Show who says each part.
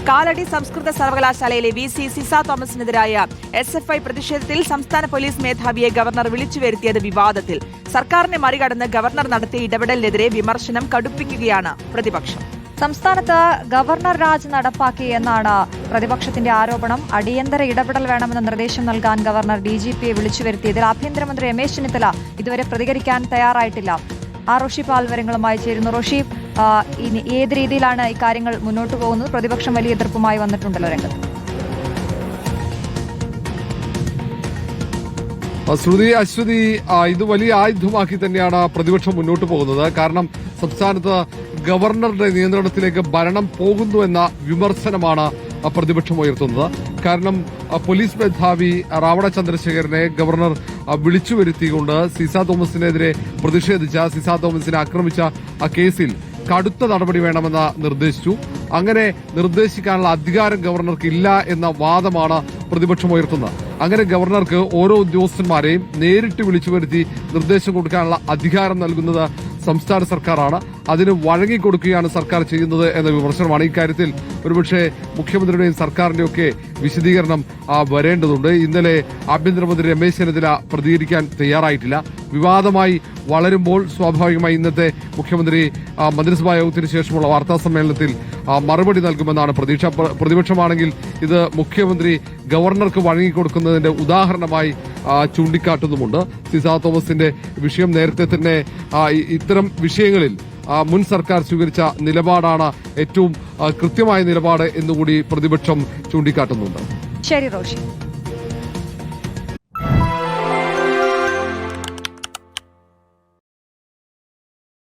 Speaker 1: കാലടി സംസ്കൃത സർവകലാശാലയിലെ VC Ciza തോമസിനെതിരായ SFI പ്രതിഷേധത്തിൽ സംസ്ഥാന പോലീസ് മേധാവിയെ ഗവർണർ വിളിച്ചുവരുത്തിയത് വിവാദത്തിൽ. സർക്കാരിനെ മറികടന്ന് ഗവർണർ നടത്തിയ ഇടപെടലിനെതിരെ വിമർശനം കടുപ്പിക്കുകയാണ് പ്രതിപക്ഷം.
Speaker 2: സംസ്ഥാനത്ത് ഗവർണർ രാജ് നടപ്പാക്കി എന്നാണ് പ്രതിപക്ഷത്തിന്റെ ആരോപണം. അടിയന്തര ഇടപെടൽ വേണമെന്ന നിർദ്ദേശം നൽകാൻ ഗവർണർ DGPയെ വിളിച്ചുവരുത്തിയതിൽ ആഭ്യന്തരമന്ത്രി രമേശ് ചെന്നിത്തല ഇതുവരെ പ്രതികരിക്കാൻ തയ്യാറായിട്ടില്ല. റോഷി പാൽ വിവരങ്ങളുമായി ചേരുന്നു. റോഷി, ഇനി ഏത് രീതിയിലാണ് ഇക്കാര്യങ്ങൾ മുന്നോട്ട് പോകുന്നത്? പ്രതിപക്ഷം വലിയ എതിർപ്പുമായി വന്നിട്ടുണ്ടല്ലോ രംഗത്ത്.
Speaker 3: അശ്വതി, ഇത് വലിയ ആയുധമാക്കി തന്നെയാണ് പ്രതിപക്ഷം മുന്നോട്ട് പോകുന്നത്. കാരണം സംസ്ഥാനത്ത് ഗവർണറുടെ നിയന്ത്രണത്തിലേക്ക് ഭരണം പോകുന്നു എന്ന വിമർശനമാണ് പ്രതിപക്ഷം ഉയർത്തുന്നത്. കാരണം പോലീസ് മേധാവി രാവണ ചന്ദ്രശേഖരനെ ഗവർണർ വിളിച്ചു വരുത്തിക്കൊണ്ട് സിസ തോമസിനെതിരെ പ്രതിഷേധിച്ച, സിസ തോമസിനെ ആക്രമിച്ച കേസിൽ കടുത്ത നടപടി വേണമെന്ന് നിർദ്ദേശിച്ചു. അങ്ങനെ നിർദ്ദേശിക്കാനുള്ള അധികാരം ഗവർണർക്ക് ഇല്ല എന്ന വാദമാണ് പ്രതിപക്ഷം ഉയർത്തുന്നത്. അങ്ങനെ ഗവർണർക്ക് ഓരോ ഉദ്യോഗസ്ഥന്മാരെയും നേരിട്ട് വിളിച്ചു വരുത്തി നിർദ്ദേശം കൊടുക്കാനുള്ള അധികാരം നൽകുന്നത് സംസ്ഥാന സർക്കാരാണ്. അതിന് വഴങ്ങിക്കൊടുക്കുകയാണ് സർക്കാർ ചെയ്യുന്നത് എന്ന വിമർശനമാണ്. ഇക്കാര്യത്തിൽ ഒരുപക്ഷെ മുഖ്യമന്ത്രിയുടെയും സർക്കാരിന്റെയും ഒക്കെ വിശദീകരണം വരേണ്ടതുണ്ട്. ഇന്നലെ ആഭ്യന്തരമന്ത്രി രമേശ് ചെന്നിത്തല പ്രതികരിക്കാൻ തയ്യാറായിട്ടില്ല. വിവാദമായി വളരുമ്പോൾ സ്വാഭാവികമായി ഇന്നത്തെ മുഖ്യമന്ത്രി മന്ത്രിസഭാ യോഗത്തിന് ശേഷമുള്ള വാർത്താ സമ്മേളനത്തിൽ മറുപടി നൽകുമെന്നാണ് പ്രതീക്ഷ. പ്രതിപക്ഷമാണെങ്കിൽ ഇത് മുഖ്യമന്ത്രി ഗവർണർക്ക് വഴങ്ങിക്കൊടുക്കുന്നതിന്റെ ഉദാഹരണമായി ചൂണ്ടിക്കാട്ടുന്നുമുണ്ട്. സിസ തോമസിന്റെ വിഷയം നേരത്തെ തന്നെ ഇത്തരം വിഷയങ്ങളിൽ മുൻ സർക്കാർ സ്വീകരിച്ച നിലപാടാണ് ഏറ്റവും കൃത്യമായ നിലപാട് എന്നുകൂടി പ്രതിപക്ഷം ചൂണ്ടിക്കാട്ടുന്നുണ്ട്.
Speaker 2: ശരി റോഷി.